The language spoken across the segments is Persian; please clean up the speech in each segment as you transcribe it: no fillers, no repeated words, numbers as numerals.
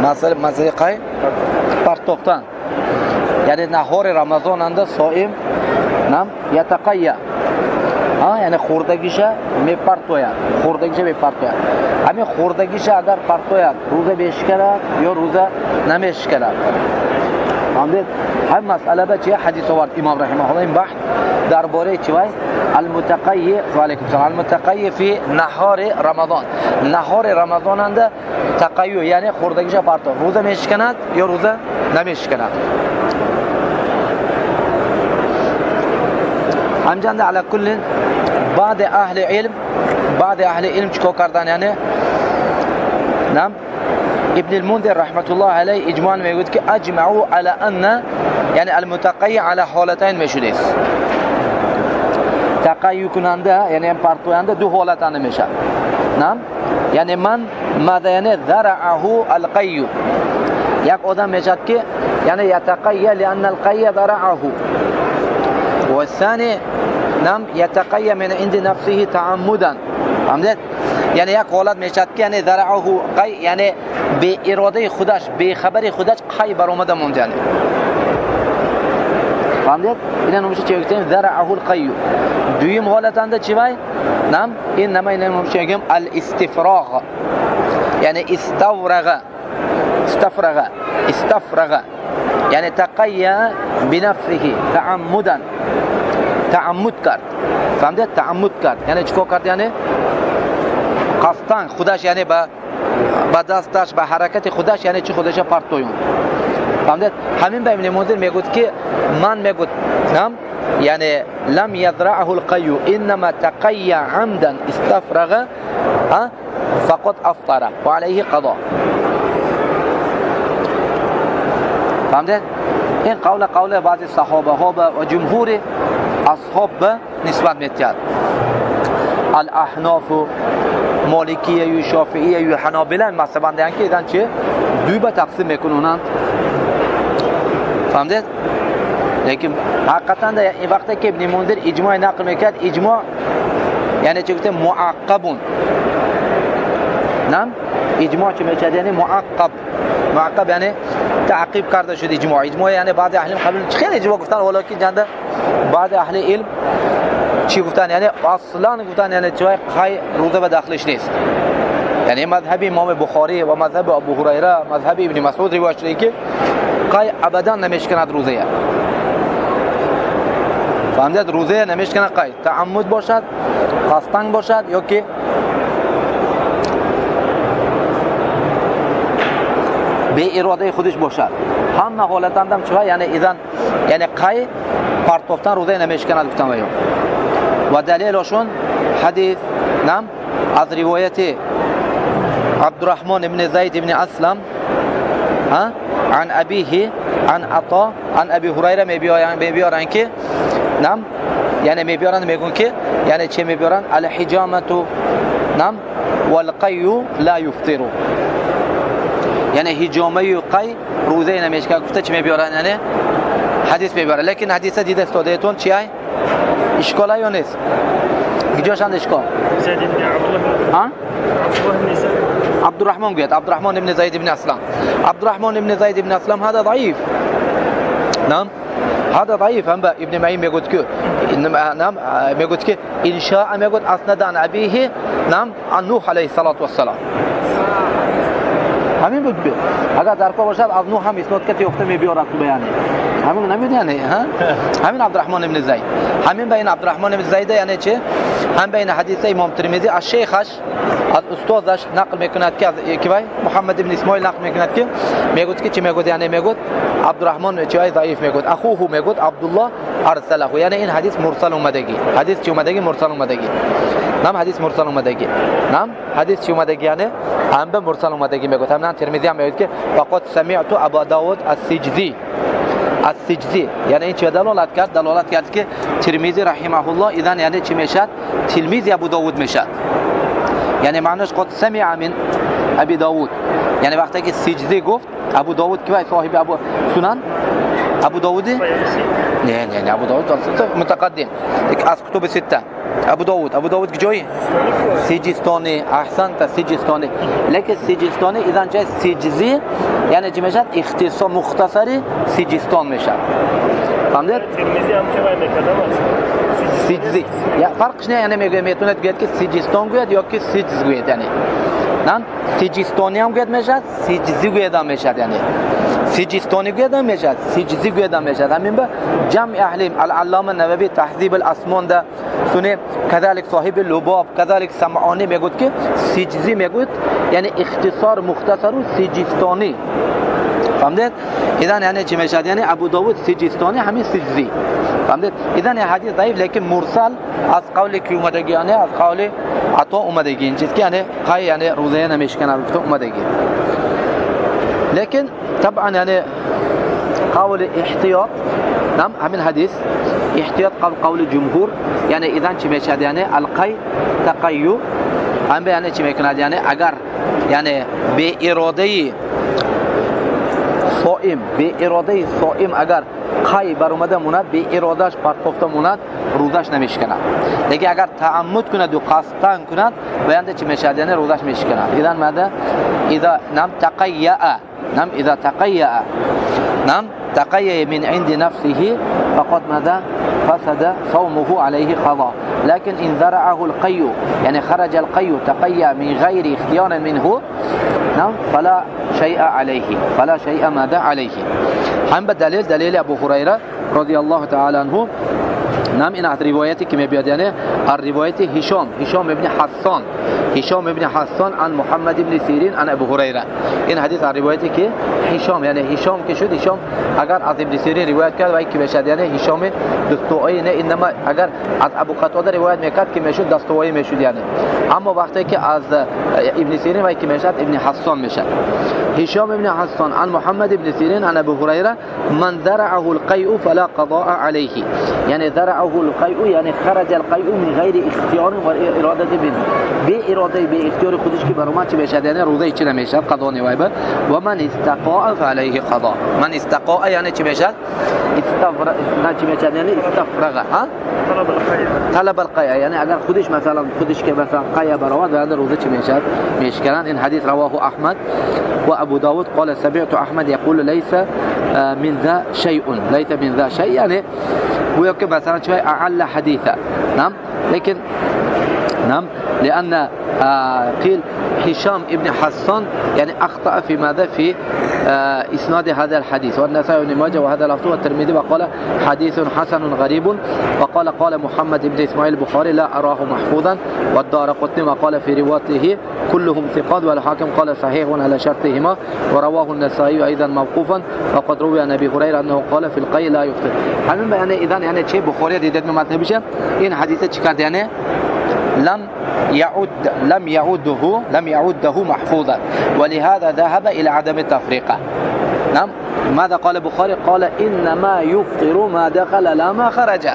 Masala qay? Partoqdan. Ya'ni nahor Ramazon anda soim nam yataqayya. Yani xo'rdagicha mepartoyad. Xo'rdagicha mepartoyad. Hami xo'rdagicha agar partoyad, roza 5 karat yo roza namesh karat. Hamded ham masalada chi hadis ovard Imom rahimahulloh in bahth darbore chivay al-mutaqayyi va alaykum salam al-mutaqayyi fi nahar Ramazon. Nahar Ramazon anda taqayyu ya'ni xo'rdagicha parto. Roza 5 karat yo roza namesh karat. Hamjanda ala kullin بعض اهل علم چیکار کردن یعنی نعم ابن المنذر رحمت الله علیه اجماع میگوید که اجمعوا على ان یعنی المتقی على حالتين میشده است. تقی کننده یعنی پرتوینده دو حالتانه میشه. نعم یعنی من ماذا یعنی ذرعه القی یک آدم میشد که یعنی یتقی لان القی ذرعه و الثاني نعم يتقي من عند نفسه تعمدا. فهمت؟ یعنی یک حالت میشد که یعنی ذرعه قی یعنی به اراده خودش به خبر خودش قی برآمده مونده یعنی. فهمت؟ اینا نمیشه چه گفتیم ذرعه القی. دویم حالت انده چی وای؟ نعم این نما اینا نمیشه میگیم الاستفراغ. یعنی استفرغ یعنی تقی بنفسه تعمدا تعمد کرد. فهمید؟ تعمد کرد یعنی چیکار کرد یعنی قصدن خودش یعنی با دستش با حرکت خودش یعنی چی خودش پرتویون. فهمید؟ همین به ابن منذر میگوید که من میگوید نعم یعنی لم یذرعه القی انما تقی عمدا استفرغ فقط افطر و علیه قضاء. فهمید؟ این قول بعضی صحابه ها و جمهور اصحاب به نسبت می‌دهند. الاحناف و مالکیه و شافعیه و حنابلة مثلا میگن که ایدن چه دوی به تقسیم میکنند. فهمیدید؟ لیکن حقیقتا این وقتی که ابن منذر اجماع نقل میکرد اجماع یعنی چه گفته معقبون. نعم اجماع چه میشه یعنی معقب یعنی تعقیب کرده شده اجماع یعنی بعضی اهل قبل خیلی اجماع گفتن ولی جنده بعض اهل علم چی گفتن یعنی اصلا گفتن یعنی چای قی روزه و داخلش نیست. یعنی مذهب امام بخاری و مذهب ابو هریره مذهب ابن مسعود روایت شده که قی ابدا نمیشکند روزه. فهمیدید؟ روزه نمیشکند قی تعمد باشد قصدن باشد یا که به اراده خودش باشد. همه حالت اندم چه یعنی اذن یعنی قی پرتوفتن روزه نمیشکند گفتم ایو. و دلیلشون حدیث نعم از روایت عبدالرحمن ابن زید ابن اسلم عن ابیه عن عطا عن ابی هریره میبیارن که نعم یعنی میگن که یعنی چه میبیارن الحجامه نعم والقی لا یفطر. یعنی حجامه و قی روزه نمیشکند گفته چه میبیارن یعنی حدیث میبیارن. لیکن حدیث دیده استادهتون چی ای؟ اشکال یا نیست؟ کجاش اند اشکال؟ زید ابن عبدالله عبد الرحمن قلت عبد الرحمن ابن زید ابن اسلم. عبد الرحمن ابن زید ابن اسلم هذا ضعيف. نعم هذا ضعيف. هم ابن معين يقول كه نعم يقول كه ان شاء يقول اسند عن ابيه نعم عن نوح عليه الصلاه والسلام. همین بود بید اگر در پا باشد از نوح هم اسناد کتی افته میبیارد تو بیانی همین نمید یعنی همین عبدالرحمن ابن زید همین بین عبدالرحمن ابن زید یعنی چه هم بین حدیث امام ترمذی از شیخش از استادش نقل میکند که محمد ابن اسماعیل نقل میکند که میگوید که چی میگوید یعنی میگوید عبدالرحمن چه ضعیف میگوید اخوه میگوید عبدالله ارسله یعنی این حدیث مرسل اومدگی حدیث چی اومدگی مرسل اومدگی نام حدیث مرسل اومدگی نام حدیث چی اومدگی یعنی هم به مرسل اومدگی میگوید هم ترمذی هم میگوید که فقط سمعت ابا داود السجزی یعنی این چه دلالت کرد که ترمذی رحمه الله اذن یعنی چی میشد تلمیذ ابو داود میشد یعنی معنیش قد سمع من ابي داود یعنی وقتی که سجزی گفت ابو داود که صاحب ابو سنن ابو داود نه ابو داود متقدم از کتب سته ابو داود که جایی سجستانی احسنت سجستانی لیکن سجستانی اذن جای سجزی یعنی چی میشد؟ اختصار مختصری سیجستان میشد. فهمید؟ ترمذی هم چه باید کدام است؟ سیجزی. یا فرقش نه، یعنی میتونه گوید که سیجستان گوید یا که سیجز گوید. یعنی نه سیجستانی هم گوید میشد، سیجزی گوید هم میشد. یعنی سیجستانی گوید هم میشد، سیجزی گوید هم میشد. همین به جمع اهل العلامه نووی تهذیب الاسمان ده سونه كذلك صاحب اللباب كذلك سمعانی میگوید که سیجزی میگوید یعنی اختصار مختصر و سیجستانی. فهمید؟ اذن یعنی چی میشد؟ یعنی ابو داود سیجستانی همین سیجزی. فهمید؟ اذن این حدیث ضعیف لیکن مرسل از قول کی اومدگی، یعنی از قول عطا اومدگی. این چیز که یعنی قای یعنی روزه نمیشکنه گفته اومدگی. لیکن طبعا یعنی قول احتیاط نعم همین حدیث احتیاط قول جمهور یعنی اذن چی میشد؟ یعنی القی تقیو هم یعنی چی میکند؟ یعنی اگر یعنی به اراده صائم، به اراده صائم اگر قی بر اومده موند، به ارادهش پرتافته موند، روزش نمیشکند. دیگه اگر تعمد کند و قصدن کند بیانده چی میشد؟ یعنی روزش میشکند. اذن ماذا؟ اذا نم تقیع نم اذا تقیع نم تقیع من عند نفسه فقد ماذا؟ فسد صومه عليه قضاء. لكن إن ذرعه القي يعني خرج القي تقيا من غير اختيار منه نعم فلا شيء عليه، فلا شيء ماذا عليه. هم دلیل ابو هريره رضي الله تعالى عنه نعم این روایتی که میاد یعنی روایت هشام ابن حسان عن محمد ابن سیرین عن ابو هریره. این حدیث روایتی که هشام یعنی هشام که شد، هشام اگر از ابن سیرین روایت کرد و کی بشد یعنی هشام دستوایی نه، انما اگر از ابو قتاده روایت میکرد که میشد دستوایی میشد یعنی. اما وقتی که از ابن سیرین و کی میشد ابن حسان میشد. هشام ابن حسان عن محمد ابن سیرین عن ابو هریره من ذرعه القيء فلا قضاء عليه. يعني ذرعه القيء يعني خرج القيء من غير اختيار و اراده منه، به اراده به اختیار خودش که برام چه بشه یعنی روزه چی نمیشه قضا نوایبه. و من استقاء فعليه قضاء. من استقاء یعنی چی بشه؟ چی میشه یعنی استفرغ ها طلب القيء یعنی اگر خودش مثلا خودش که مثلا قيء برام یعنی روزه چی میشه میشکنن. این حدیث رواه احمد و ابو داود قال سمعت احمد يقول ليس من ذا شيء، ليس من ذا شيء يعني هو يمكن مثلا شوي أعلى حديثا نعم. لكن نعم لأن قيل هشام ابن حسان يعني أخطأ في ماذا في إسناد هذا الحديث. والنسائي وابن ماجه وهذا لفظه والترمذي وقال حديث حسن غريب. وقال محمد بن إسماعيل البخاري لا أراه محفوظا. والدارقطني وقال في رواته كلهم ثقات. والحاكم قال صحيح على شرطهما. ورواه النسائي أيضا موقوفا. وقد روي عن أبي هريرة أنه قال في القي لا يفطر. همین بیانه اذن یعنی چه بخاری دیدن متن بشه این حدیث چیکار یعنی لم يعده محفوظا ولهذا ذهب الى عدم التفرقه. نعم ماذا قال البخاري؟ قال انما يفطر ما دخل لا ما خرج.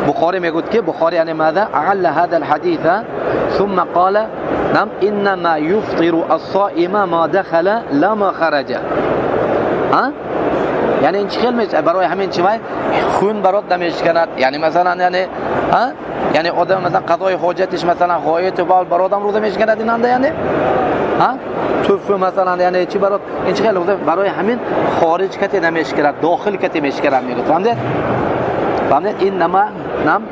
بخاري میگوید که بخاري يعني ماذا اعل هذا الحديث ثم قال نعم انما يفطر الصائم ما دخل لا ما خرج. ها یعنی این خیلی میشه برای همین چی خون برات نمیشکند. یعنی مثلا یعنی ها یعنی آدم مثلا قضای حاجتش مثلا غایت بال برادم روزه میشکند ایننده یعنی ها توف مثلا یعنی چی برات این خیلی برای همین خارج کتی نمیشکند داخل کتی میشکند میگه. فهمید؟ انما نعم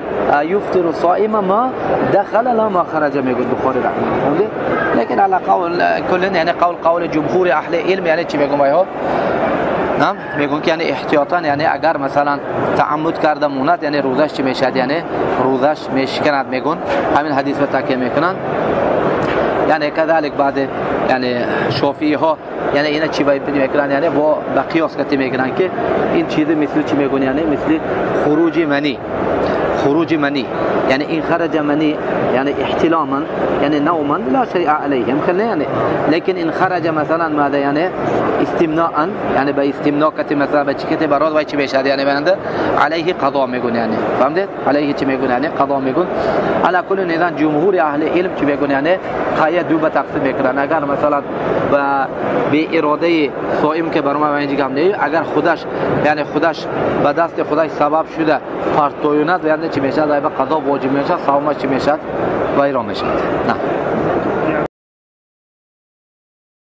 يفطر الصائم ما دخل لا ما خرج میگه بخاری رحمه الله. لیکن علی قول کلا یعنی قول جمهور اهل علم یعنی چی میگم ها نعم میگن که یعنی احتیاطاً یعنی اگر مثلا تعمد کرده موند یعنی روزش چی میشد یعنی روزش میشکند میگن. همین حدیث رو تکیه میکنن. یعنی كذلك بعد یعنی شافعی ها یعنی اینا چی باید میکنن یعنی با قیاس کتی میکنن که این چیز مثل چی میگن یعنی مثل خروج منی يعني إن خرج مني يعني احتلاما يعني نوما لا شيء عليهم خلنا يعني. لكن إن خرج مثلا ماذا يعني استمناء يعني باستمناء كتي مثلا بچكتي براد وای چی بشد يعني بنده عليه قضاء میگن يعني. فهمت؟ عليه چی میگن يعني قضاء میگن. على كل نظام جمهور اهل علم چی میگن يعني قایه دو به تقسیم میکنن. اگر مثلا به اراده صائم که برام اینجا هم نه اگر خودش يعني خودش به دست خودش سبب شده پارتویونت یعنی چی میشه؟ قضا واجب میشه، صومش چی میشه؟ ویران میشه. نه